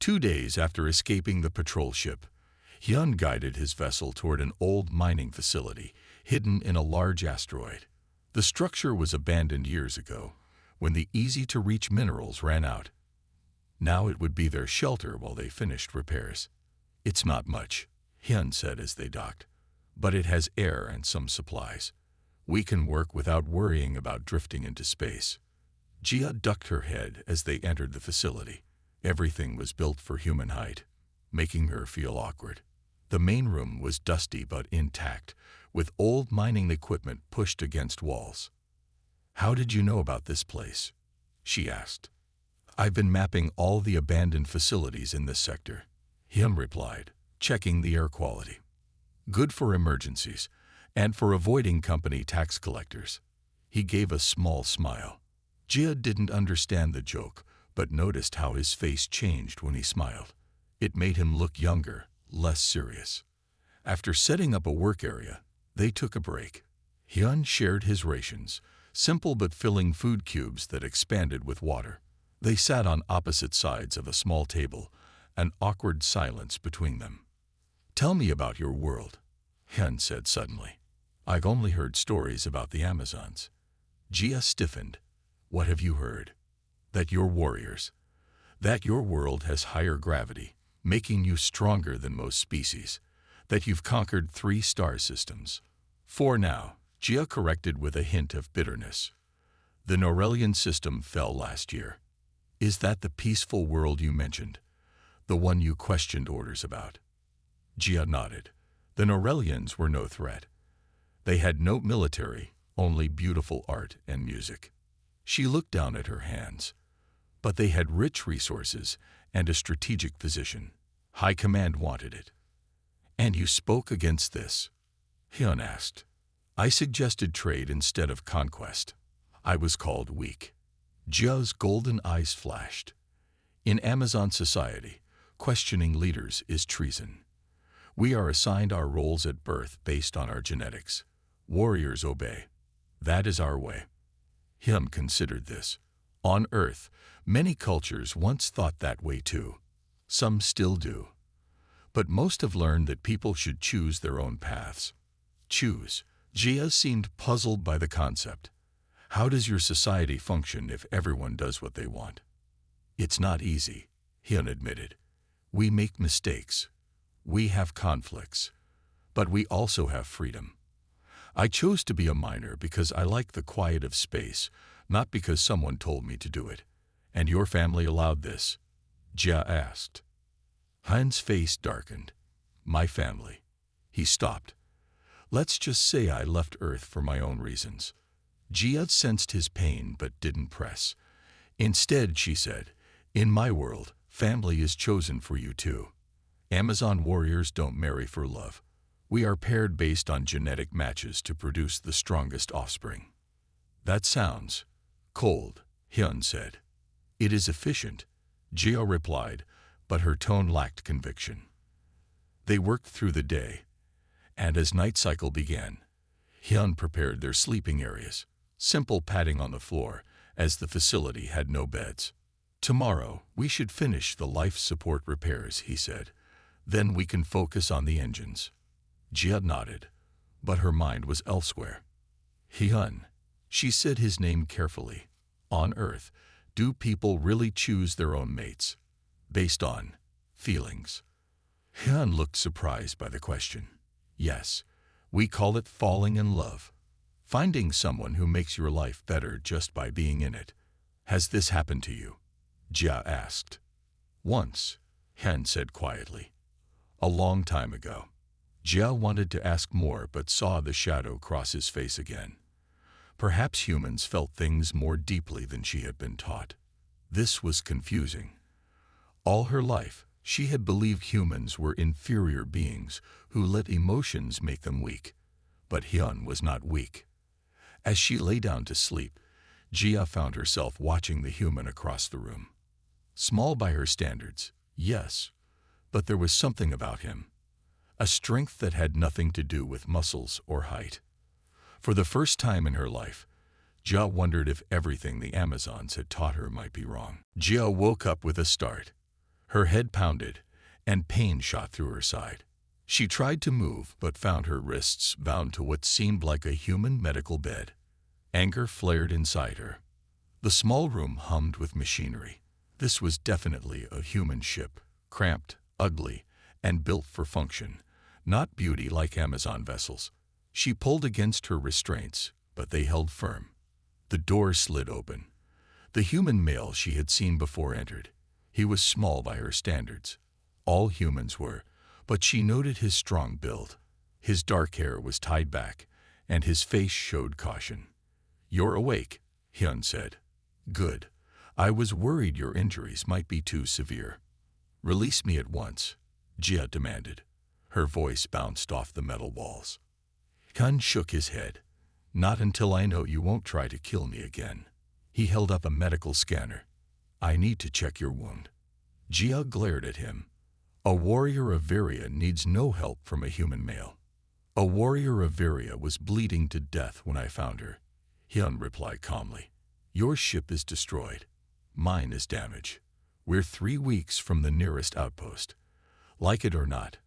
2 days after escaping the patrol ship, Hyun guided his vessel toward an old mining facility hidden in a large asteroid. The structure was abandoned years ago, when the easy-to-reach minerals ran out. Now it would be their shelter while they finished repairs. "It's not much," Hyun said as they docked, "but it has air and some supplies. We can work without worrying about drifting into space." Jia ducked her head as they entered the facility. Everything was built for human height, making her feel awkward. The main room was dusty but intact, with old mining equipment pushed against walls. "How did you know about this place?" she asked. "I've been mapping all the abandoned facilities in this sector," Hyun replied, checking the air quality. "Good for emergencies, and for avoiding company tax collectors." He gave a small smile. Jia didn't understand the joke, but noticed how his face changed when he smiled. It made him look younger, less serious. After setting up a work area, they took a break. Hyun shared his rations, simple but filling food cubes that expanded with water. They sat on opposite sides of a small table, an awkward silence between them. "Tell me about your world," Hyun said suddenly. "I've only heard stories about the Amazons." Jia stiffened. "What have you heard?" "That you're warriors. That your world has higher gravity, making you stronger than most species. That you've conquered 3 star systems." "4 now," Jia corrected with a hint of bitterness. "The Norellian system fell last year." "Is that the peaceful world you mentioned? The one you questioned orders about?" Jia nodded. The Norellians were no threat. They had no military, only beautiful art and music. She looked down at her hands. But they had rich resources and a strategic position. High Command wanted it. "And you spoke against this?" Hyun asked. "I suggested trade instead of conquest. I was called weak." Jia's golden eyes flashed. "In Amazon society, questioning leaders is treason. We are assigned our roles at birth based on our genetics. Warriors obey. That is our way." Hyun considered this. On Earth, many cultures once thought that way too. Some still do. But most have learned that people should choose their own paths. Choose. Jia seemed puzzled by the concept. "How does your society function if everyone does what they want?" "It's not easy," Hyun admitted. "We make mistakes. We have conflicts. But we also have freedom. I chose to be a miner because I like the quiet of space, not because someone told me to do it." "And your family allowed this?" Jia asked. Hyun's face darkened. "My family." He stopped. "Let's just say I left Earth for my own reasons." Jia sensed his pain but didn't press. "Instead," she said, "in my world, family is chosen for you too. Amazon warriors don't marry for love. We are paired based on genetic matches to produce the strongest offspring." "That sounds cold," Hyun said. "It is efficient," Jia replied, but her tone lacked conviction. They worked through the day, and as night cycle began, Hyun prepared their sleeping areas, simple padding on the floor, as the facility had no beds. "Tomorrow, we should finish the life support repairs," he said. "Then we can focus on the engines." Jia nodded, but her mind was elsewhere. "Hyun," she said his name carefully. "On Earth, do people really choose their own mates? Based on feelings?" Hyun looked surprised by the question. "Yes, we call it falling in love. Finding someone who makes your life better just by being in it. Has this happened to you?" Jia asked. "Once," Hyun said quietly. "A long time ago." Jia wanted to ask more but saw the shadow cross his face again. Perhaps humans felt things more deeply than she had been taught. This was confusing. All her life, she had believed humans were inferior beings who let emotions make them weak. But Hyun was not weak. As she lay down to sleep, Jia found herself watching the human across the room. Small by her standards, yes, but there was something about him. A strength that had nothing to do with muscles or height. For the first time in her life, Jia wondered if everything the Amazons had taught her might be wrong. Jia woke up with a start. Her head pounded, and pain shot through her side. She tried to move, but found her wrists bound to what seemed like a human medical bed. Anger flared inside her. The small room hummed with machinery. This was definitely a human ship, cramped, ugly, and built for function, not beauty like Amazon vessels. She pulled against her restraints, but they held firm. The door slid open. The human male she had seen before entered. He was small by her standards. All humans were, but she noted his strong build. His dark hair was tied back, and his face showed caution. "You're awake," Hyun said. "Good. I was worried your injuries might be too severe." "Release me at once," Jia demanded. Her voice bounced off the metal walls. Hyun shook his head. "Not until I know you won't try to kill me again." He held up a medical scanner. "I need to check your wound." Jia glared at him. "A warrior of Viria needs no help from a human male." "A warrior of Viria was bleeding to death when I found her," Hyun replied calmly. "Your ship is destroyed. Mine is damaged. We're 3 weeks from the nearest outpost. Like it or not,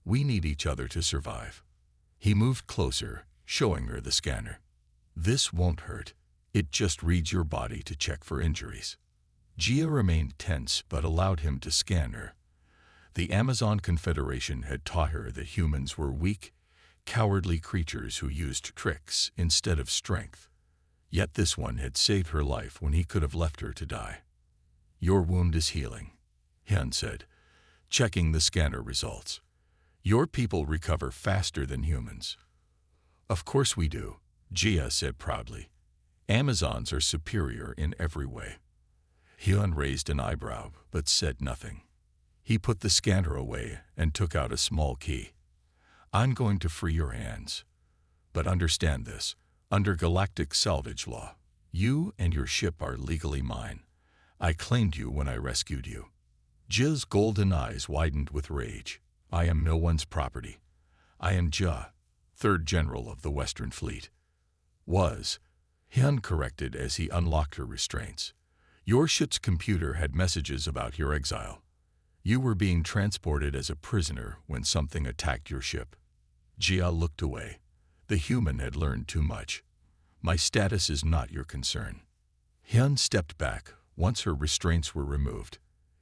we need each other to survive." He moved closer, showing her the scanner. "This won't hurt. It just reads your body to check for injuries." Jia remained tense but allowed him to scan her. The Amazon Confederation had taught her that humans were weak, cowardly creatures who used tricks instead of strength. Yet this one had saved her life when he could have left her to die. "Your wound is healing," Hyun said, checking the scanner results. "Your people recover faster than humans." "Of course we do," Jia said proudly. "Amazons are superior in every way." Hyun raised an eyebrow but said nothing. He put the scanner away and took out a small key. "I'm going to free your hands. But understand this, under galactic salvage law, you and your ship are legally mine. I claimed you when I rescued you." Jia's golden eyes widened with rage. "I am no one's property. I am Jia, 3rd General of the Western Fleet." "Was," Hyun corrected as he unlocked her restraints. "Your ship's computer had messages about your exile. You were being transported as a prisoner when something attacked your ship." Jia looked away. The human had learned too much. "My status is not your concern." Hyun stepped back once her restraints were removed.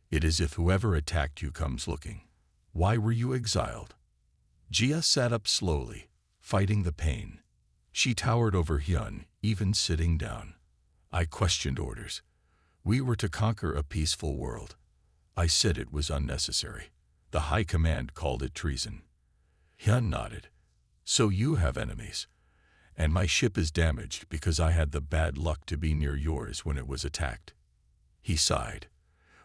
"It is if whoever attacked you comes looking. Why were you exiled?" Jia sat up slowly, fighting the pain. She towered over Hyun, even sitting down. "I questioned orders. We were to conquer a peaceful world. I said it was unnecessary. The High Command called it treason." Hyun nodded. "So you have enemies. And my ship is damaged because I had the bad luck to be near yours when it was attacked." He sighed.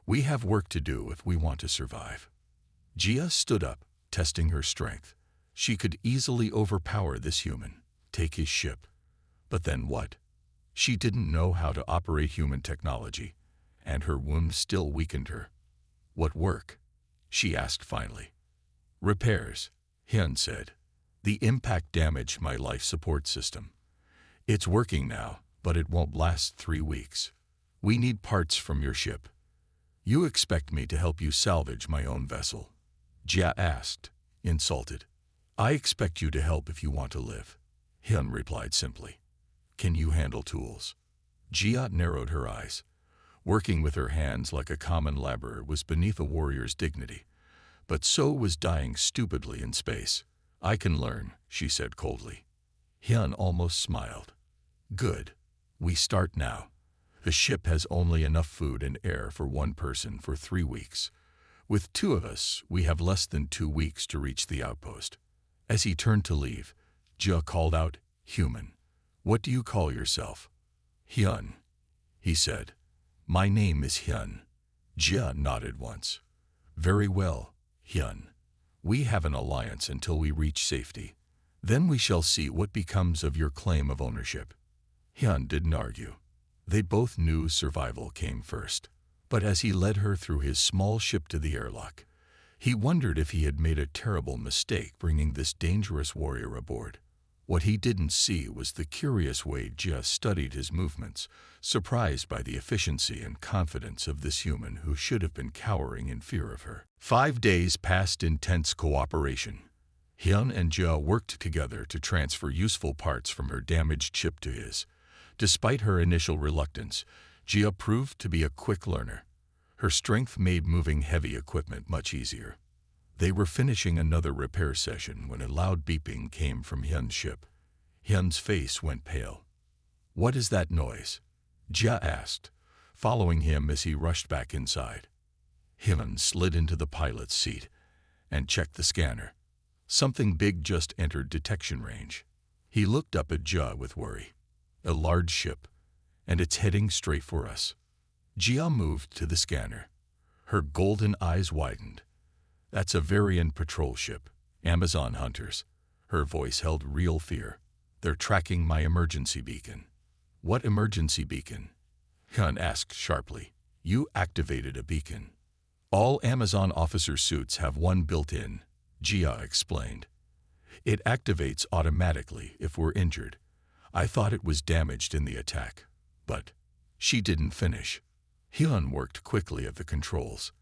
"We have work to do if we want to survive." Jia stood up, testing her strength. She could easily overpower this human, take his ship. But then what? She didn't know how to operate human technology, and her wound still weakened her. "What work?" she asked finally. "Repairs," Hyun said. "The impact damaged my life support system. It's working now, but it won't last 3 weeks. We need parts from your ship." "You expect me to help you salvage my own vessel?" Jia asked, insulted. "I expect you to help if you want to live," Hyun replied simply. "Can you handle tools?" Jia narrowed her eyes. Working with her hands like a common laborer was beneath a warrior's dignity. But so was dying stupidly in space. "I can learn," she said coldly. Hyun almost smiled. "Good. We start now. The ship has only enough food and air for 1 person for 3 weeks. With 2 of us, we have less than 2 weeks to reach the outpost." As he turned to leave, Jia called out, "Human, what do you call yourself?" "Hyun," he said. "My name is Hyun." Jia nodded once. "Very well, Hyun. We have an alliance until we reach safety. Then we shall see what becomes of your claim of ownership." Hyun didn't argue. They both knew survival came first. But as he led her through his small ship to the airlock, he wondered if he had made a terrible mistake bringing this dangerous warrior aboard. What he didn't see was the curious way Jia studied his movements, surprised by the efficiency and confidence of this human who should have been cowering in fear of her. 5 days passed in tense cooperation. Hyun and Jia worked together to transfer useful parts from her damaged ship to his. Despite her initial reluctance, Jia proved to be a quick learner. Her strength made moving heavy equipment much easier. They were finishing another repair session when a loud beeping came from Hyun's ship. Hyun's face went pale. "What is that noise?" Jia asked, following him as he rushed back inside. Hyun slid into the pilot's seat and checked the scanner. Something big just entered detection range. He looked up at Jia with worry. "A large ship, and it's heading straight for us." Jia moved to the scanner. Her golden eyes widened. "That's a Varian patrol ship, Amazon hunters." Her voice held real fear. "They're tracking my emergency beacon." "What emergency beacon?" Hyun asked sharply. "You activated a beacon. All Amazon officer suits have one built in," Jia explained. "It activates automatically if we're injured. I thought it was damaged in the attack, but..." She didn't finish. Hyun worked quickly at the controls.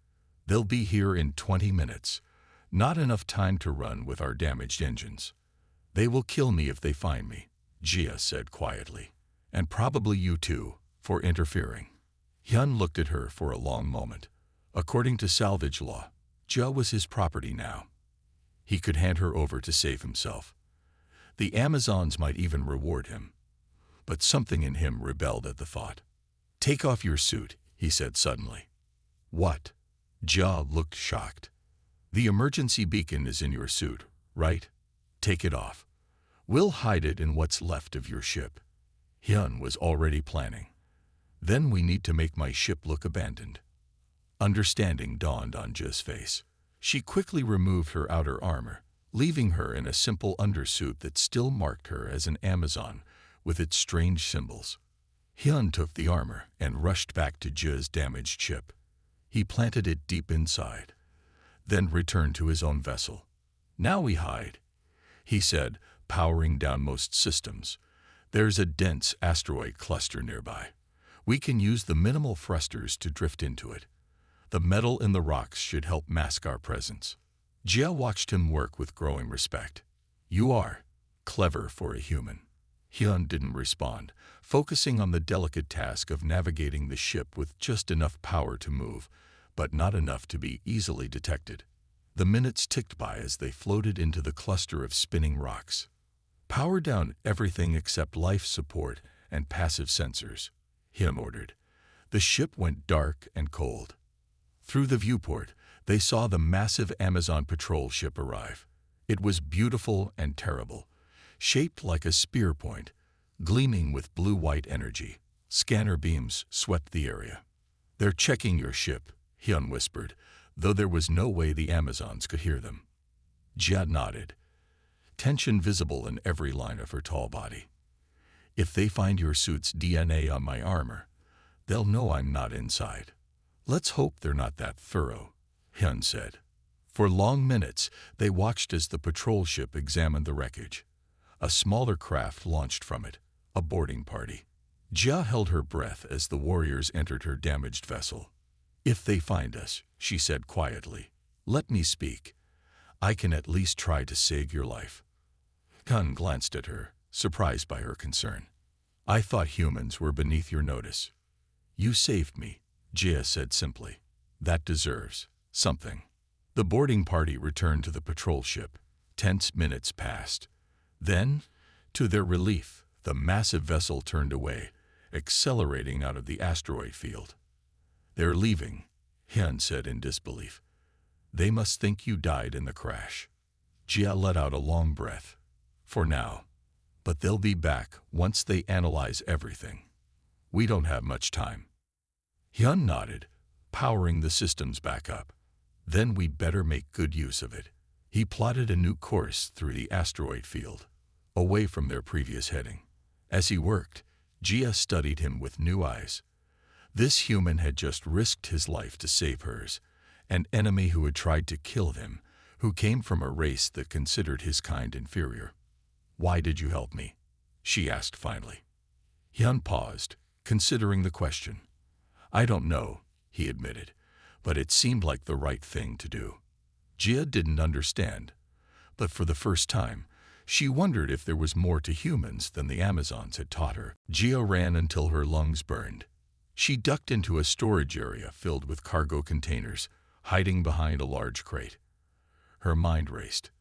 "They'll be here in 20 minutes. Not enough time to run with our damaged engines." "They will kill me if they find me," Jia said quietly. "And probably you too, for interfering." Hyun looked at her for a long moment. According to salvage law, Jia was his property now. He could hand her over to save himself. The Amazons might even reward him. But something in him rebelled at the thought. "Take off your suit," he said suddenly. "What?" Jia looked shocked. "The emergency beacon is in your suit, right? Take it off. We'll hide it in what's left of your ship." Hyun was already planning. "Then we need to make my ship look abandoned." Understanding dawned on Jia's face. She quickly removed her outer armor, leaving her in a simple undersuit that still marked her as an Amazon, with its strange symbols. Hyun took the armor and rushed back to Jia's damaged ship. He planted it deep inside, then returned to his own vessel. "Now we hide," he said, powering down most systems. "There's a dense asteroid cluster nearby. We can use the minimal thrusters to drift into it. The metal in the rocks should help mask our presence." Jia watched him work with growing respect. "You are clever for a human." Hyun didn't respond, focusing on the delicate task of navigating the ship with just enough power to move, but not enough to be easily detected. The minutes ticked by as they floated into the cluster of spinning rocks. "Power down everything except life support and passive sensors," Hyun ordered. The ship went dark and cold. Through the viewport, they saw the massive Amazon patrol ship arrive. It was beautiful and terrible, shaped like a spear point, gleaming with blue-white energy. Scanner beams swept the area. "They're checking your ship," Hyun whispered, though there was no way the Amazons could hear them. Jia nodded, tension visible in every line of her tall body. "If they find your suit's DNA on my armor, they'll know I'm not inside." "Let's hope they're not that thorough," Hyun said. For long minutes, they watched as the patrol ship examined the wreckage. A smaller craft launched from it, a boarding party. Jia held her breath as the warriors entered her damaged vessel. "If they find us," she said quietly, "let me speak. I can at least try to save your life." Hyun glanced at her, surprised by her concern. "I thought humans were beneath your notice." "You saved me," Jia said simply. "That deserves something." The boarding party returned to the patrol ship. Tense minutes passed. Then, to their relief, the massive vessel turned away, accelerating out of the asteroid field. "They're leaving," Hyun said in disbelief. "They must think you died in the crash." Jia let out a long breath. "For now. But they'll be back once they analyze everything. We don't have much time." Hyun nodded, powering the systems back up. "Then we'd better make good use of it." He plotted a new course through the asteroid field, away from their previous heading. As he worked, Jia studied him with new eyes. This human had just risked his life to save hers, an enemy who had tried to kill him, who came from a race that considered his kind inferior. Why did you help me? She asked finally. Hyun paused, considering the question. I don't know, he admitted, but it seemed like the right thing to do. Jia didn't understand, but for the first time, she wondered if there was more to humans than the Amazons had taught her. Jia ran until her lungs burned. She ducked into a storage area filled with cargo containers, hiding behind a large crate. Her mind raced.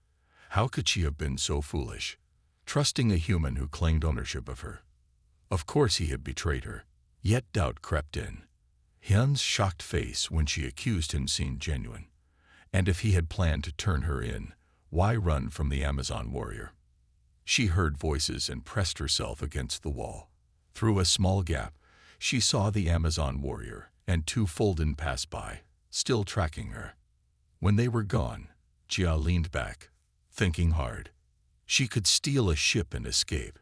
How could she have been so foolish, trusting a human who claimed ownership of her? Of course he had betrayed her, yet doubt crept in. Hyun's shocked face when she accused him seemed genuine. And if he had planned to turn her in, why run from the Amazon warrior? She heard voices and pressed herself against the wall. Through a small gap, she saw the Amazon warrior and two Folden pass by, still tracking her. When they were gone, Jia leaned back, thinking hard. She could steal a ship and escape.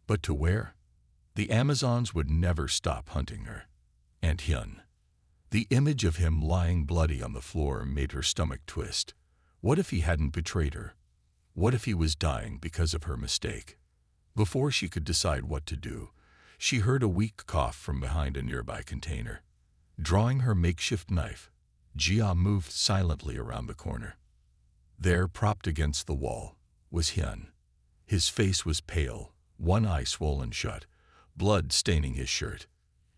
But to where? The Amazons would never stop hunting her. And Hyun. The image of him lying bloody on the floor made her stomach twist. What if he hadn't betrayed her? What if he was dying because of her mistake? Before she could decide what to do, she heard a weak cough from behind a nearby container. Drawing her makeshift knife, Jia moved silently around the corner. There, propped against the wall, was Hyun. His face was pale, one eye swollen shut, blood staining his shirt.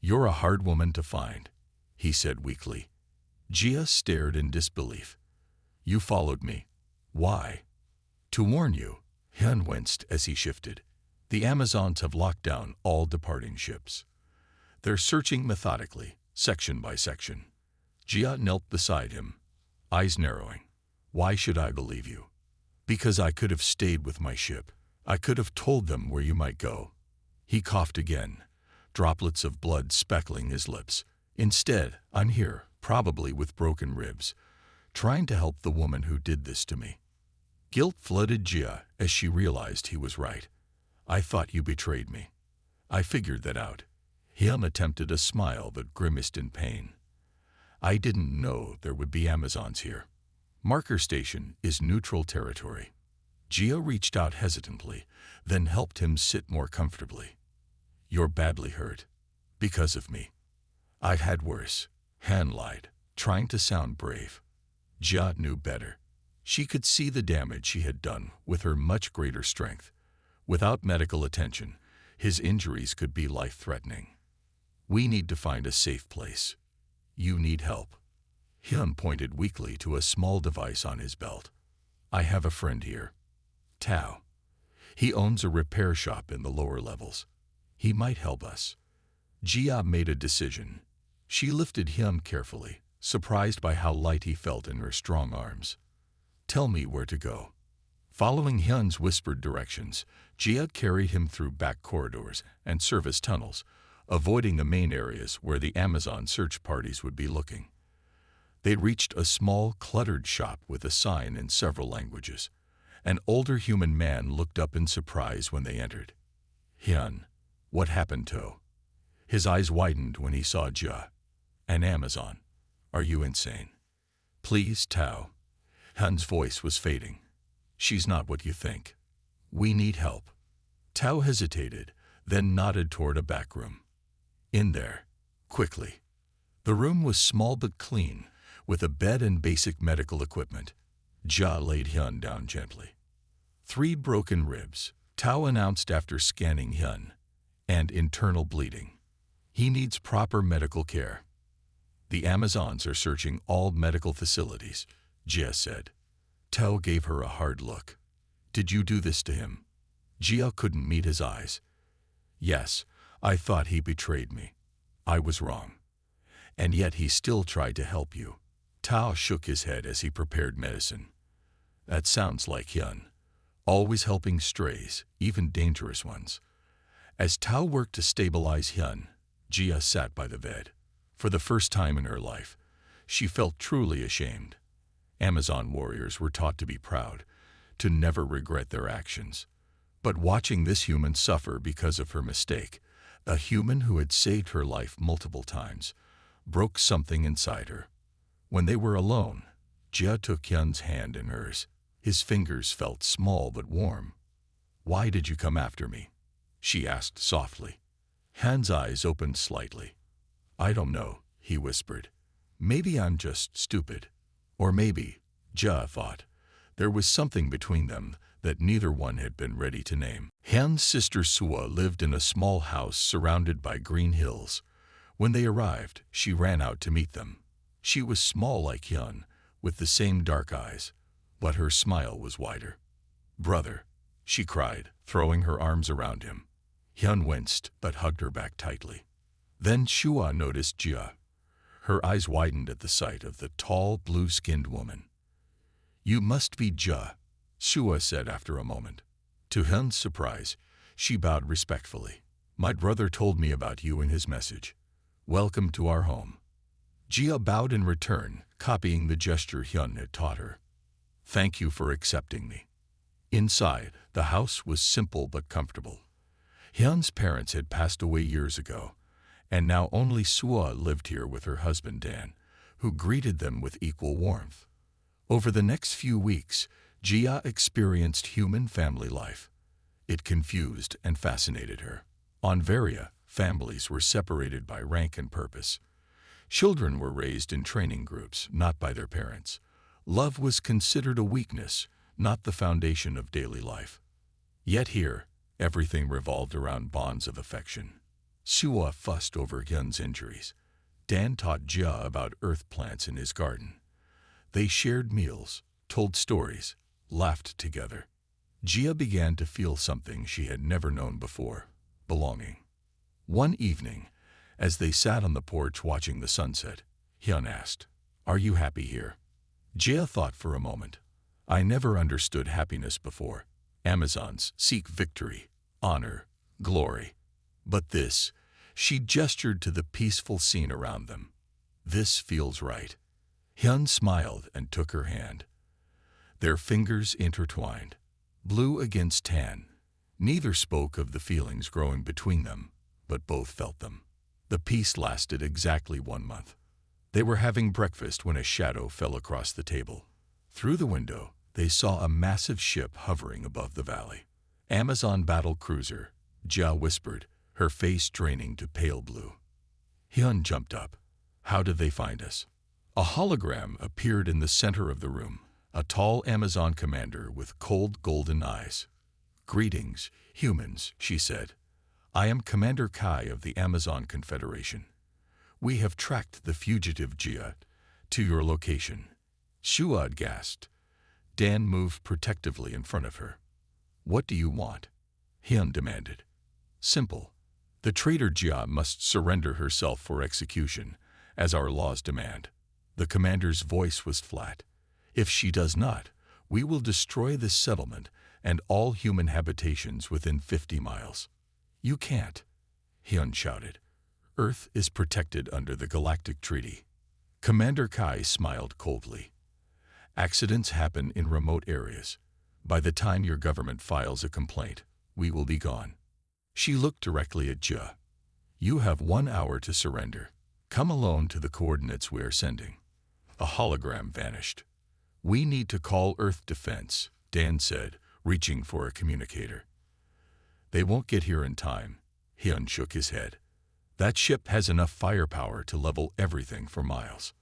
You're a hard woman to find, he said weakly. Jia stared in disbelief. You followed me. Why? To warn you, Hyun winced as he shifted. The Amazons have locked down all departing ships. They're searching methodically, section by section. Jia knelt beside him, eyes narrowing. Why should I believe you? Because I could have stayed with my ship. I could have told them where you might go. He coughed again, droplets of blood speckling his lips. Instead, I'm here, probably with broken ribs, trying to help the woman who did this to me. Guilt flooded Jia as she realized he was right. I thought you betrayed me. I figured that out. Hyun attempted a smile but grimaced in pain. I didn't know there would be Amazons here. Marker station is neutral territory. Jia reached out hesitantly, then helped him sit more comfortably. You're badly hurt. Because of me. I've had worse. Han lied, trying to sound brave. Jia knew better. She could see the damage she had done with her much greater strength. Without medical attention, his injuries could be life-threatening. We need to find a safe place. You need help. Hyun pointed weakly to a small device on his belt. I have a friend here. Tao. He owns a repair shop in the lower levels. He might help us. Jia made a decision. She lifted Hyun carefully, surprised by how light he felt in her strong arms. Tell me where to go. Following Hyun's whispered directions, Jia carried him through back corridors and service tunnels, avoiding the main areas where the Amazon search parties would be looking. They reached a small, cluttered shop with a sign in several languages. An older human man looked up in surprise when they entered. Hyun, what happened, To? His eyes widened when he saw Jia. An Amazon. Are you insane? Please, Tao. Hyun's voice was fading. She's not what you think. We need help. Tao hesitated, then nodded toward a back room. In there. Quickly. The room was small but clean, with a bed and basic medical equipment. Jia laid Hyun down gently. 3 broken ribs, Tao announced after scanning Hyun, and internal bleeding. He needs proper medical care. The Amazons are searching all medical facilities, Jia said. Tao gave her a hard look. Did you do this to him? Jia couldn't meet his eyes. Yes, I thought he betrayed me. I was wrong. And yet he still tried to help you. Tao shook his head as he prepared medicine. That sounds like Hyun. Always helping strays, even dangerous ones. As Tao worked to stabilize Hyun, Jia sat by the bed. For the first time in her life, she felt truly ashamed. Amazon warriors were taught to be proud, to never regret their actions. But watching this human suffer because of her mistake, a human who had saved her life multiple times, broke something inside her. When they were alone, Jia took Hyun's hand in hers. His fingers felt small but warm. Why did you come after me? She asked softly. Hyun's eyes opened slightly. I don't know, he whispered. Maybe I'm just stupid. Or maybe, Ja thought, there was something between them that neither one had been ready to name. Hyun's sister Sua lived in a small house surrounded by green hills. When they arrived, she ran out to meet them. She was small like Hyun, with the same dark eyes, but her smile was wider. Brother, she cried, throwing her arms around him. Hyun winced but hugged her back tightly. Then Shua noticed Jia. Her eyes widened at the sight of the tall, blue-skinned woman. You must be Jia, Shua said after a moment. To Hyun's surprise, she bowed respectfully. My brother told me about you in his message. Welcome to our home. Jia bowed in return, copying the gesture Hyun had taught her. Thank you for accepting me. Inside, the house was simple but comfortable. Hyun's parents had passed away years ago, and now only Sua lived here with her husband Dan, who greeted them with equal warmth. Over the next few weeks, Jia experienced human family life. It confused and fascinated her. On Varia, families were separated by rank and purpose. Children were raised in training groups, not by their parents. Love was considered a weakness, not the foundation of daily life. Yet here, everything revolved around bonds of affection. Sua fussed over Hyun's injuries. Dan taught Jia about earth plants in his garden. They shared meals, told stories, laughed together. Jia began to feel something she had never known before, belonging. One evening, as they sat on the porch watching the sunset, Hyun asked, Are you happy here? Jia thought for a moment. I never understood happiness before. Amazons seek victory, honor, glory. But this, she gestured to the peaceful scene around them. This feels right. Hyun smiled and took her hand. Their fingers intertwined, blue against tan. Neither spoke of the feelings growing between them, but both felt them. The peace lasted exactly 1 month. They were having breakfast when a shadow fell across the table. Through the window, they saw a massive ship hovering above the valley. Amazon battle cruiser, Jia whispered, her face draining to pale blue. Hyun jumped up. How did they find us? A hologram appeared in the center of the room, a tall Amazon commander with cold golden eyes. Greetings, humans, she said. I am Commander Kai of the Amazon Confederation. We have tracked the fugitive Jia to your location. Shua gasped. Dan moved protectively in front of her. What do you want? Hyun demanded. Simple. The traitor Jia must surrender herself for execution, as our laws demand. The commander's voice was flat. If she does not, we will destroy this settlement and all human habitations within 50 miles. You can't, Hyun shouted. Earth is protected under the Galactic Treaty. Commander Kai smiled coldly. Accidents happen in remote areas. By the time your government files a complaint, we will be gone. She looked directly at Jia. You have 1 hour to surrender. Come alone to the coordinates we are sending. A hologram vanished. We need to call Earth Defense, Dan said, reaching for a communicator. They won't get here in time. Hyun shook his head. That ship has enough firepower to level everything for miles.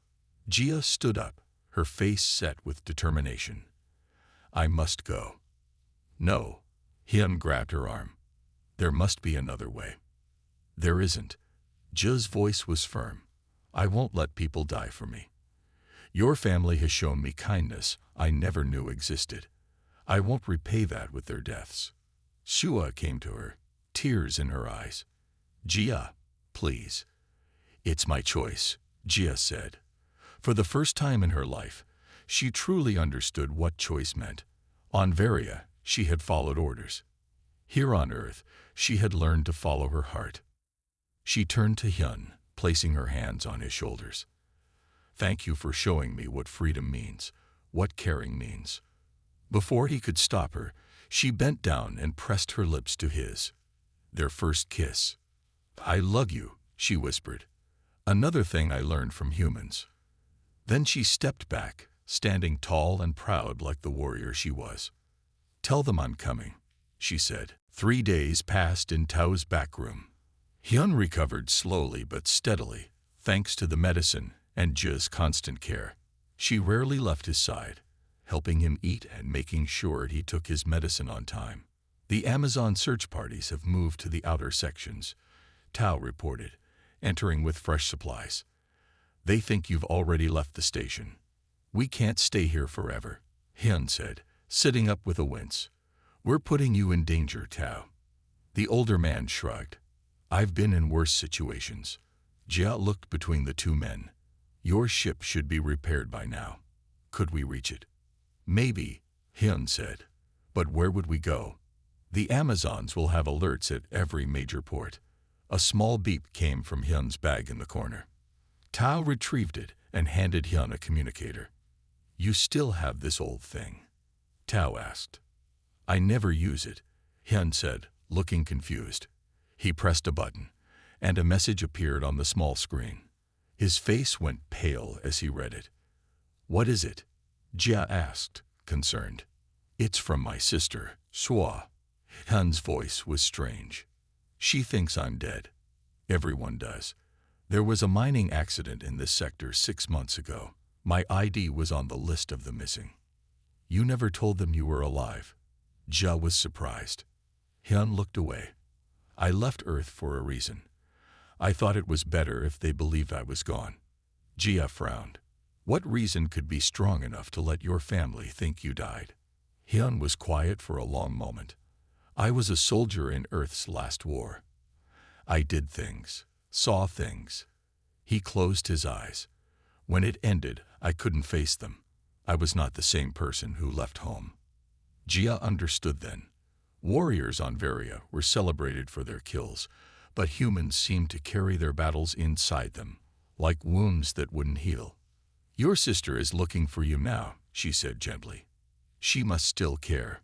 Jia stood up, her face set with determination. I must go. No. Hyun grabbed her arm. There must be another way. There isn't. Jia's voice was firm. I won't let people die for me. Your family has shown me kindness I never knew existed. I won't repay that with their deaths. Shua came to her, tears in her eyes. Jia, please. It's my choice, Jia said. For the first time in her life, she truly understood what choice meant. On Varia, she had followed orders. Here on Earth, she had learned to follow her heart. She turned to Hyun, placing her hands on his shoulders. Thank you for showing me what freedom means, what caring means. Before he could stop her, she bent down and pressed her lips to his. Their first kiss. I love you, she whispered. Another thing I learned from humans. Then she stepped back, standing tall and proud like the warrior she was. Tell them I'm coming. she said. 3 days passed in Tao's back room. Hyun recovered slowly but steadily, thanks to the medicine and Jia's constant care. She rarely left his side, helping him eat and making sure he took his medicine on time. The Amazon search parties have moved to the outer sections, Tao reported, entering with fresh supplies. They think you've already left the station. We can't stay here forever, Hyun said, sitting up with a wince. We're putting you in danger, Tao. The older man shrugged. I've been in worse situations. Jia looked between the two men. Your ship should be repaired by now. Could we reach it? Maybe, Hyun said. But where would we go? The Amazons will have alerts at every major port. A small beep came from Hyun's bag in the corner. Tao retrieved it and handed Hyun a communicator. You still have this old thing? Tao asked. I never use it, Hyun said, looking confused. He pressed a button, and a message appeared on the small screen. His face went pale as he read it. What is it? Jia asked, concerned. It's from my sister, Sua. Hyun's voice was strange. She thinks I'm dead. Everyone does. There was a mining accident in this sector 6 months ago. My ID was on the list of the missing. You never told them you were alive. Jia was surprised. Hyun looked away. I left Earth for a reason. I thought it was better if they believed I was gone. Jia frowned. What reason could be strong enough to let your family think you died? Hyun was quiet for a long moment. I was a soldier in Earth's last war. I did things, saw things. He closed his eyes. When it ended, I couldn't face them. I was not the same person who left home. Jia understood then. Warriors on Varia were celebrated for their kills, but humans seemed to carry their battles inside them, like wounds that wouldn't heal. Your sister is looking for you now, she said gently. She must still care.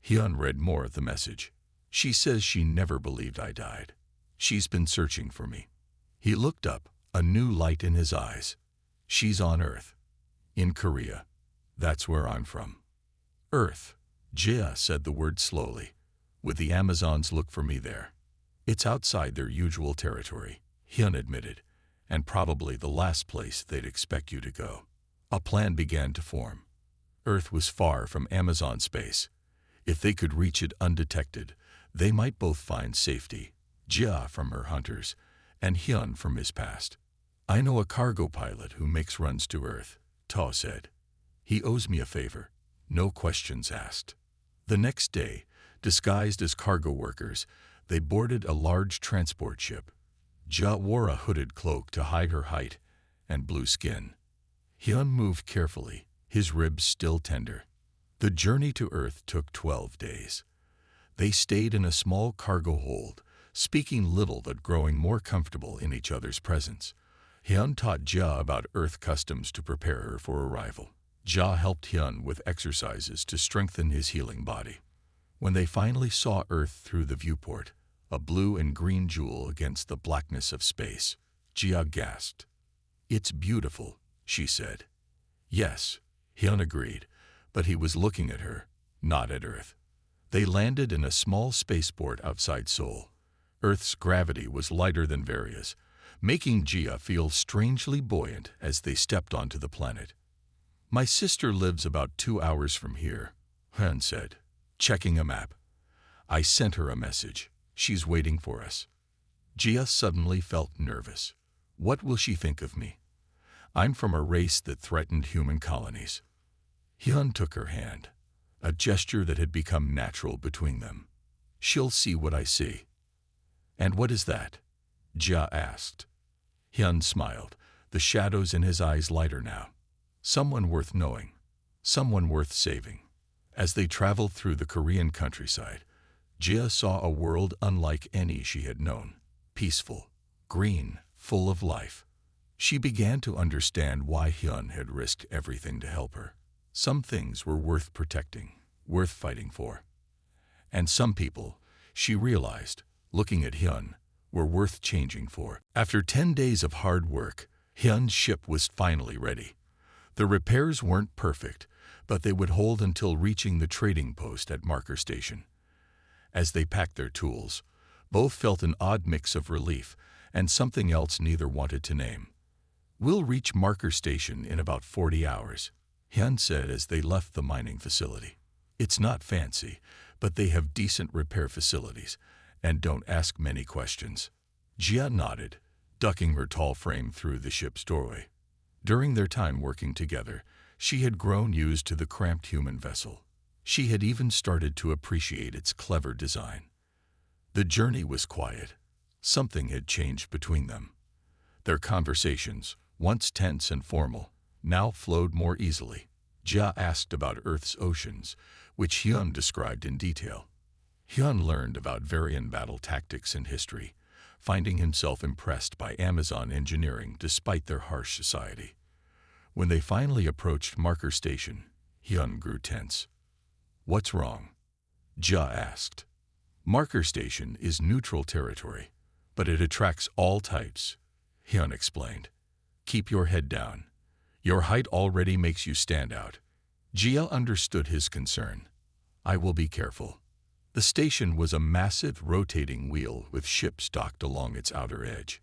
Hyun read more of the message. She says she never believed I died. She's been searching for me. He looked up, a new light in his eyes. She's on Earth. In Korea. That's where I'm from. Earth. Jia said the word slowly. Would the Amazons look for me there? It's outside their usual territory, Hyun admitted, and probably the last place they'd expect you to go. A plan began to form. Earth was far from Amazon space. If they could reach it undetected, they might both find safety, Jia from her hunters, and Hyun from his past. I know a cargo pilot who makes runs to Earth, Ta said. He owes me a favor, no questions asked. The next day, disguised as cargo workers, they boarded a large transport ship. Jia wore a hooded cloak to hide her height and blue skin. Hyun moved carefully, his ribs still tender. The journey to Earth took 12 days. They stayed in a small cargo hold, speaking little but growing more comfortable in each other's presence. Hyun taught Jia about Earth customs to prepare her for arrival. Jia helped Hyun with exercises to strengthen his healing body. When they finally saw Earth through the viewport, a blue and green jewel against the blackness of space, Jia gasped. It's beautiful, she said. Yes, Hyun agreed, but he was looking at her, not at Earth. They landed in a small spaceport outside Seoul. Earth's gravity was lighter than Varia's, making Jia feel strangely buoyant as they stepped onto the planet. My sister lives about 2 hours from here, Hyun said, checking a map. I sent her a message. She's waiting for us. Jia suddenly felt nervous. What will she think of me? I'm from a race that threatened human colonies. Hyun took her hand, a gesture that had become natural between them. She'll see what I see. And what is that? Jia asked. Hyun smiled, the shadows in his eyes lighter now. Someone worth knowing, someone worth saving. As they traveled through the Korean countryside, Jia saw a world unlike any she had known, peaceful, green, full of life. She began to understand why Hyun had risked everything to help her. Some things were worth protecting, worth fighting for. And some people, she realized, looking at Hyun, were worth changing for. After 10 days of hard work, Hyun's ship was finally ready. The repairs weren't perfect, but they would hold until reaching the trading post at Marker Station. As they packed their tools, both felt an odd mix of relief and something else neither wanted to name. "We'll reach Marker Station in about 40 hours, Hyun said as they left the mining facility. "It's not fancy, but they have decent repair facilities, and don't ask many questions." Jia nodded, ducking her tall frame through the ship's doorway. During their time working together, she had grown used to the cramped human vessel. She had even started to appreciate its clever design. The journey was quiet. Something had changed between them. Their conversations, once tense and formal, now flowed more easily. Jia asked about Earth's oceans, which Hyun described in detail. Hyun learned about Varian battle tactics and history, finding himself impressed by Amazon engineering despite their harsh society. When they finally approached Marker Station, Hyun grew tense. "What's wrong?" Jia asked. "Marker Station is neutral territory, but it attracts all types," Hyun explained. "Keep your head down. Your height already makes you stand out." Jia understood his concern. "I will be careful." The station was a massive rotating wheel with ships docked along its outer edge.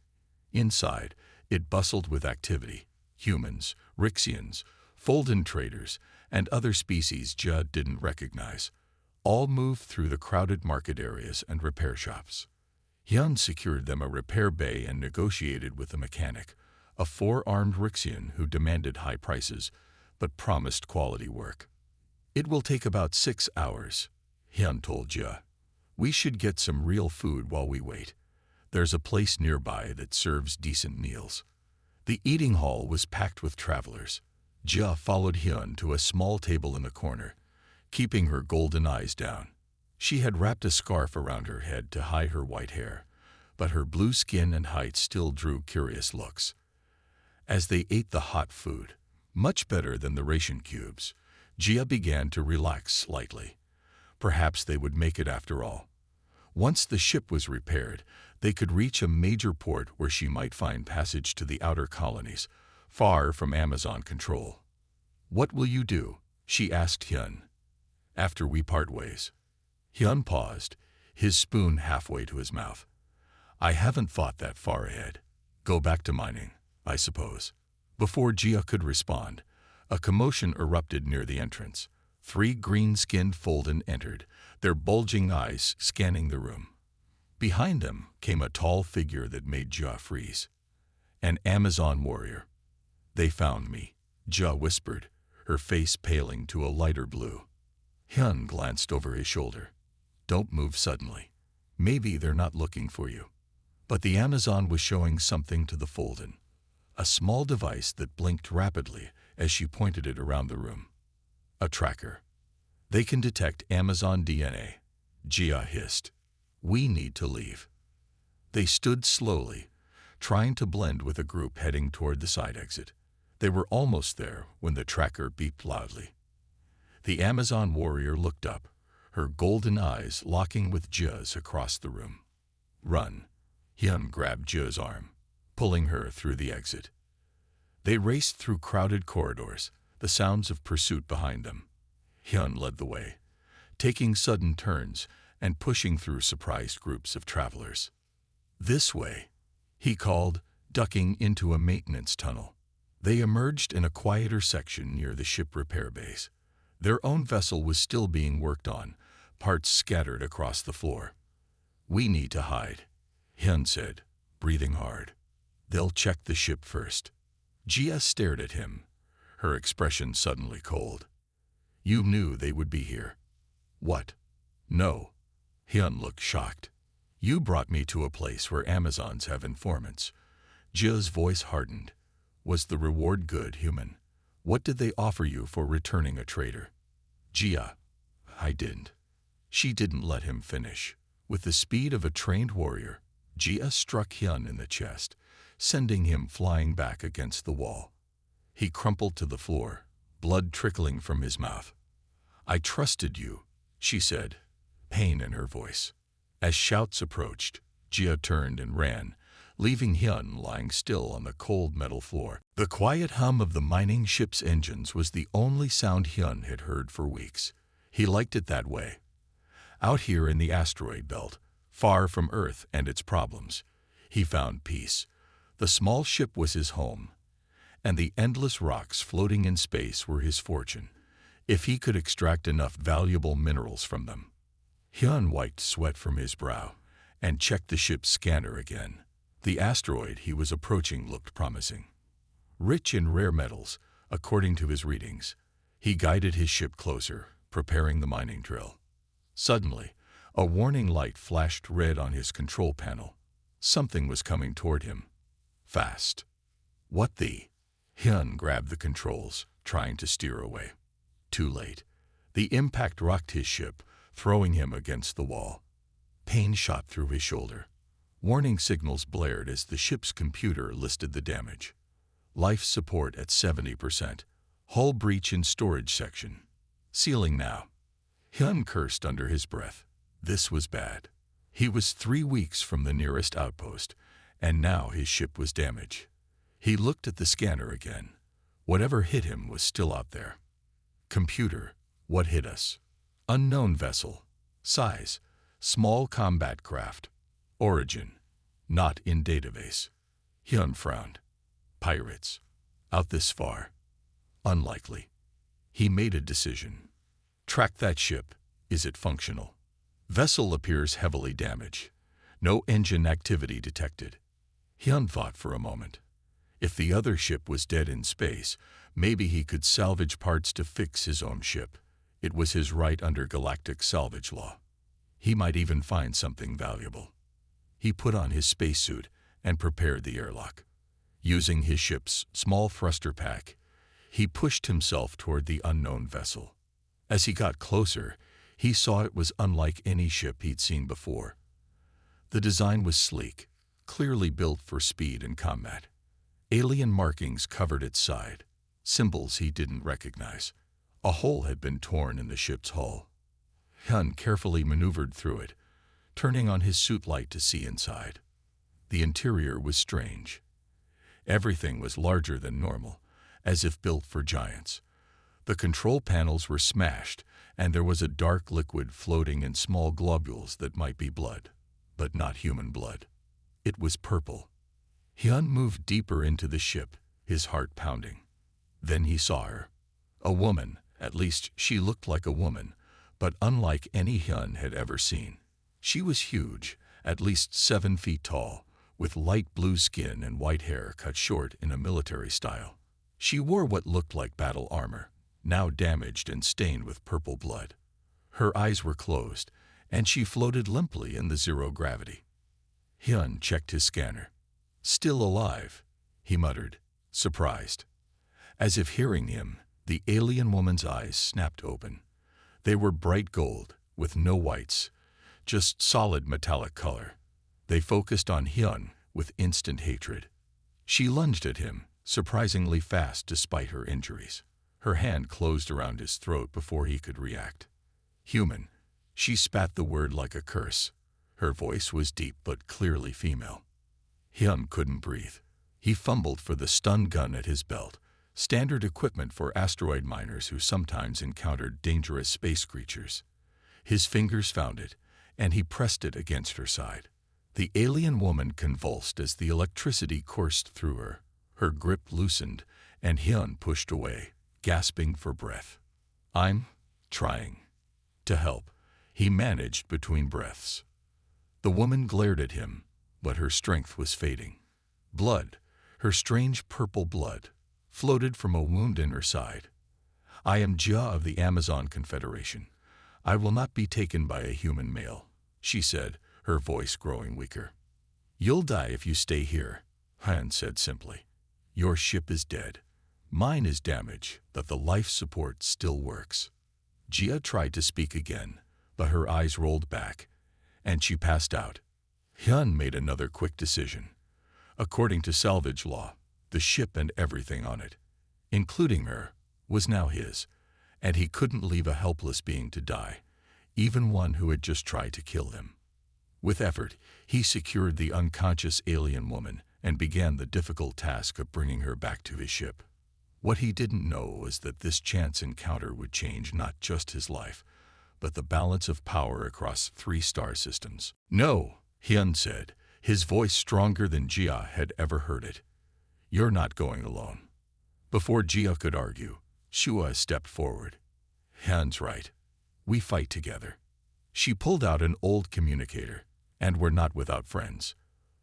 Inside, it bustled with activity. Humans, Rixians, Folden traders, and other species Jia didn't recognize, all moved through the crowded market areas and repair shops. Hyun secured them a repair bay and negotiated with the mechanic, a four-armed Rixian who demanded high prices but promised quality work. "It will take about 6 hours, Hyun told Jia. "We should get some real food while we wait. There's a place nearby that serves decent meals." The eating hall was packed with travelers. Jia followed Hyun to a small table in the corner, keeping her golden eyes down. She had wrapped a scarf around her head to hide her white hair, but her blue skin and height still drew curious looks. As they ate the hot food, much better than the ration cubes, Jia began to relax slightly. Perhaps they would make it after all. Once the ship was repaired, they could reach a major port where she might find passage to the outer colonies, far from Amazon control. "What will you do?" she asked Hyun. "After we part ways." Hyun paused, his spoon halfway to his mouth. "I haven't thought that far ahead. Go back to mining, I suppose." Before Jia could respond, a commotion erupted near the entrance. 3 green-skinned Folden entered, their bulging eyes scanning the room. Behind them came a tall figure that made Jia freeze. An Amazon warrior. "They found me," Jia whispered, her face paling to a lighter blue. Hyun glanced over his shoulder. "Don't move suddenly. Maybe they're not looking for you." But the Amazon was showing something to the Folden, a small device that blinked rapidly as she pointed it around the room. "A tracker. They can detect Amazon DNA," Jia hissed. "We need to leave." They stood slowly, trying to blend with a group heading toward the side exit. They were almost there when the tracker beeped loudly. The Amazon warrior looked up, her golden eyes locking with Jia's across the room. "Run." Hyun grabbed Jia's arm, pulling her through the exit. They raced through crowded corridors, the sounds of pursuit behind them. Hyun led the way, taking sudden turns and pushing through surprised groups of travelers. "This way," he called, ducking into a maintenance tunnel. They emerged in a quieter section near the ship repair base. Their own vessel was still being worked on, parts scattered across the floor. "We need to hide," Hyun said, breathing hard. "They'll check the ship first." Jia stared at him, her expression suddenly cold. "You knew they would be here." "What?" "No." Hyun looked shocked. "You brought me to a place where Amazons have informants." Jia's voice hardened. "Was the reward good, human? What did they offer you for returning a traitor?" "Jia, I didn't." She didn't let him finish. With the speed of a trained warrior, Jia struck Hyun in the chest, sending him flying back against the wall. He crumpled to the floor, blood trickling from his mouth. "I trusted you," she said, pain in her voice. As shouts approached, Jia turned and ran, leaving Hyun lying still on the cold metal floor. The quiet hum of the mining ship's engines was the only sound Hyun had heard for weeks. He liked it that way. Out here in the asteroid belt, far from Earth and its problems, he found peace. The small ship was his home, and the endless rocks floating in space were his fortune, if he could extract enough valuable minerals from them. Hyun wiped sweat from his brow and checked the ship's scanner again. The asteroid he was approaching looked promising. Rich in rare metals, according to his readings, he guided his ship closer, preparing the mining drill. Suddenly, a warning light flashed red on his control panel. Something was coming toward him. Fast. What the? Hyun grabbed the controls, trying to steer away. Too late. The impact rocked his ship, throwing him against the wall. Pain shot through his shoulder. Warning signals blared as the ship's computer listed the damage. Life support at 70%. Hull breach in storage section. Sealing now. Hyun cursed under his breath. This was bad. He was 3 weeks from the nearest outpost, and now his ship was damaged. He looked at the scanner again. Whatever hit him was still out there. Computer, what hit us? Unknown vessel. Size, small combat craft. Origin, not in database. Hyun frowned. Pirates. Out this far. Unlikely. He made a decision. Track that ship. Is it functional? Vessel appears heavily damaged. No engine activity detected. Hyun thought for a moment. If the other ship was dead in space, maybe he could salvage parts to fix his own ship. It was his right under galactic salvage law. He might even find something valuable. He put on his spacesuit and prepared the airlock. Using his ship's small thruster pack, he pushed himself toward the unknown vessel. As he got closer, he saw it was unlike any ship he'd seen before. The design was sleek, clearly built for speed and combat. Alien markings covered its side, symbols he didn't recognize. A hole had been torn in the ship's hull. Hyun carefully maneuvered through it, turning on his suit light to see inside. The interior was strange. Everything was larger than normal, as if built for giants. The control panels were smashed, and there was a dark liquid floating in small globules that might be blood, but not human blood. It was purple. Hyun moved deeper into the ship, his heart pounding. Then he saw her. A woman, at least she looked like a woman, but unlike any Hyun had ever seen. She was huge, at least 7 feet tall, with light blue skin and white hair cut short in a military style. She wore what looked like battle armor, now damaged and stained with purple blood. Her eyes were closed, and she floated limply in the zero gravity. Hyun checked his scanner. Still alive, he muttered, surprised. As if hearing him, the alien woman's eyes snapped open. They were bright gold, with no whites, just solid metallic color. They focused on Hyun with instant hatred. She lunged at him, surprisingly fast despite her injuries. Her hand closed around his throat before he could react. Human. She spat the word like a curse. Her voice was deep but clearly female. Hyun couldn't breathe. He fumbled for the stun gun at his belt, standard equipment for asteroid miners who sometimes encountered dangerous space creatures. His fingers found it, and he pressed it against her side. The alien woman convulsed as the electricity coursed through her. Her grip loosened, and Hyun pushed away, gasping for breath. "I'm trying to help," he managed between breaths. The woman glared at him, but her strength was fading. Blood, her strange purple blood, floated from a wound in her side. "I am Jia of the Amazon Confederation. I will not be taken by a human male," she said, her voice growing weaker. "You'll die if you stay here," Hyun said simply. "Your ship is dead. Mine is damaged, but the life support still works." Jia tried to speak again, but her eyes rolled back, and she passed out. Hyun made another quick decision. According to salvage law, the ship and everything on it, including her, was now his, and he couldn't leave a helpless being to die, even one who had just tried to kill him. With effort, he secured the unconscious alien woman and began the difficult task of bringing her back to his ship. What he didn't know was that this chance encounter would change not just his life, but the balance of power across 3 star systems. "No," Hyun said, his voice stronger than Jia had ever heard it. "You're not going alone." Before Jia could argue, Shua stepped forward. "Hyun's right. We fight together." She pulled out an old communicator, and we're not without friends.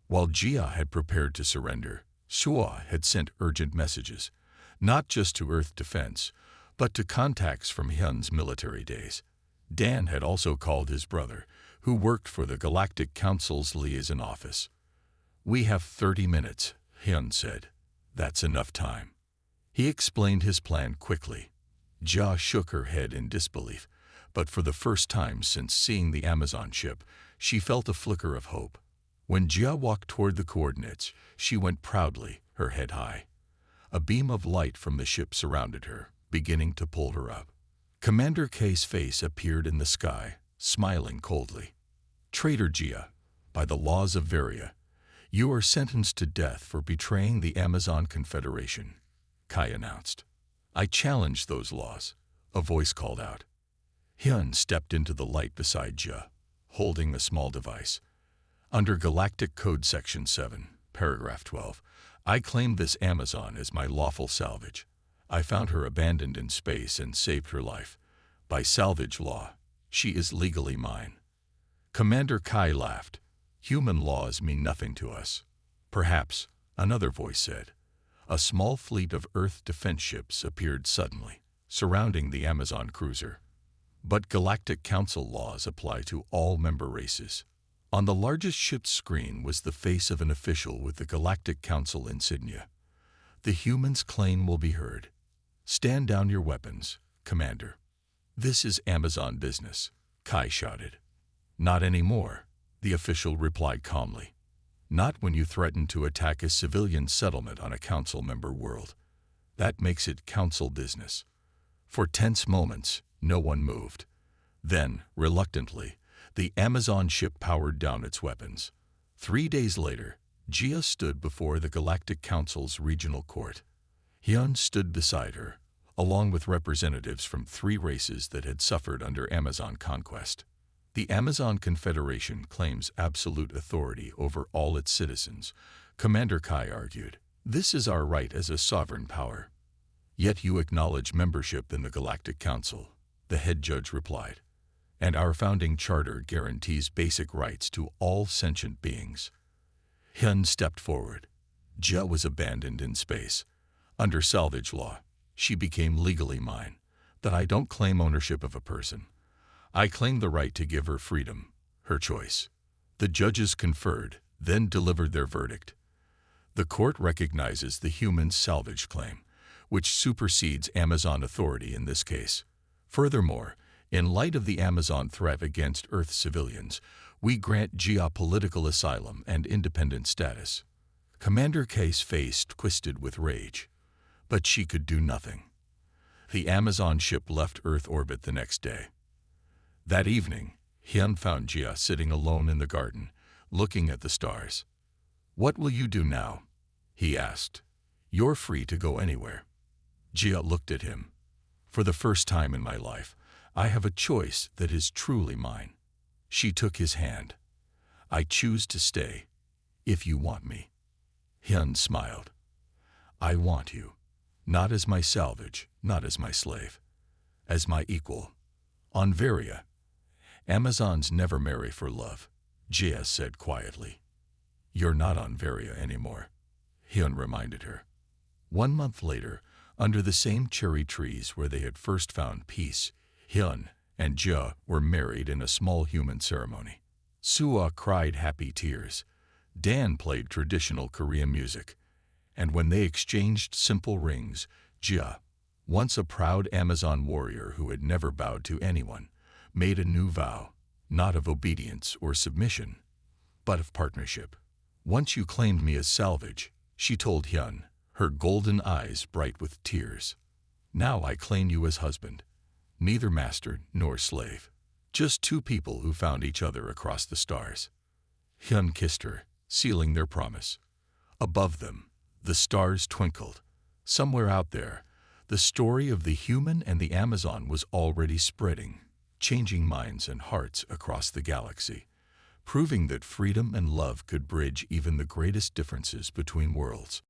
While Jia had prepared to surrender, Shua had sent urgent messages, not just to Earth Defense, but to contacts from Hyun's military days. Dan had also called his brother, who worked for the Galactic Council's liaison office. "We have 30 minutes, Hyun said. "That's enough time." He explained his plan quickly. Jia shook her head in disbelief, but for the first time since seeing the Amazon ship, she felt a flicker of hope. When Jia walked toward the coordinates, she went proudly, her head high. A beam of light from the ship surrounded her, beginning to pull her up. Commander K's face appeared in the sky, smiling coldly. "Traitor Jia, by the laws of Varia, you are sentenced to death for betraying the Amazon Confederation," Kai announced. "I challenge those laws," a voice called out. Hyun stepped into the light beside Jia, holding a small device. "Under Galactic Code Section 7, Paragraph 12, I claim this Amazon as my lawful salvage. I found her abandoned in space and saved her life. By salvage law, she is legally mine." Commander Kai laughed. "Human laws mean nothing to us." "Perhaps," another voice said. A small fleet of Earth defense ships appeared suddenly, surrounding the Amazon cruiser. "But Galactic Council laws apply to all member races." On the largest ship's screen was the face of an official with the Galactic Council insignia. "The humans' claim will be heard. Stand down your weapons, Commander." "This is Amazon business," Kai shouted. "Not anymore," the official replied calmly. "Not when you threaten to attack a civilian settlement on a Council member world. That makes it Council business." For tense moments, no one moved. Then, reluctantly, the Amazon ship powered down its weapons. 3 days later, Jia stood before the Galactic Council's regional court. Hyun stood beside her, along with representatives from 3 races that had suffered under Amazon conquest. The Amazon Confederation claims absolute authority over all its citizens, Commander Kai argued. "This is our right as a sovereign power." "Yet you acknowledge membership in the Galactic Council," the head judge replied. "And our founding charter guarantees basic rights to all sentient beings." Hyun stepped forward. Jia was abandoned in space. Under salvage law, she became legally mine. That I don't claim ownership of a person. I claim the right to give her freedom, her choice. The judges conferred, then delivered their verdict. The court recognizes the human salvage claim, which supersedes Amazon authority in this case. Furthermore, in light of the Amazon threat against Earth civilians, we grant Jia political asylum and independent status. Commander K's face twisted with rage, but she could do nothing. The Amazon ship left Earth orbit the next day. That evening, Hyun found Jia sitting alone in the garden, looking at the stars. "What will you do now?" he asked. "You're free to go anywhere." Jia looked at him. "For the first time in my life, I have a choice that is truly mine." She took his hand. "I choose to stay, if you want me." Hyun smiled. "I want you, not as my salvage, not as my slave, as my equal. On Varia, Amazons never marry for love," Jia said quietly. "You're not on Varia anymore," Hyun reminded her. 1 month later, under the same cherry trees where they had first found peace, Hyun and Jia were married in a small human ceremony. Sua cried happy tears. Dan played traditional Korean music. And when they exchanged simple rings, Jia, once a proud Amazon warrior who had never bowed to anyone, made a new vow, not of obedience or submission, but of partnership. "Once you claimed me as salvage," she told Hyun, her golden eyes bright with tears. "Now I claim you as husband. Neither master nor slave. Just 2 people who found each other across the stars." Hyun kissed her, sealing their promise. Above them, the stars twinkled. Somewhere out there, the story of the human and the Amazon was already spreading, changing minds and hearts across the galaxy, proving that freedom and love could bridge even the greatest differences between worlds.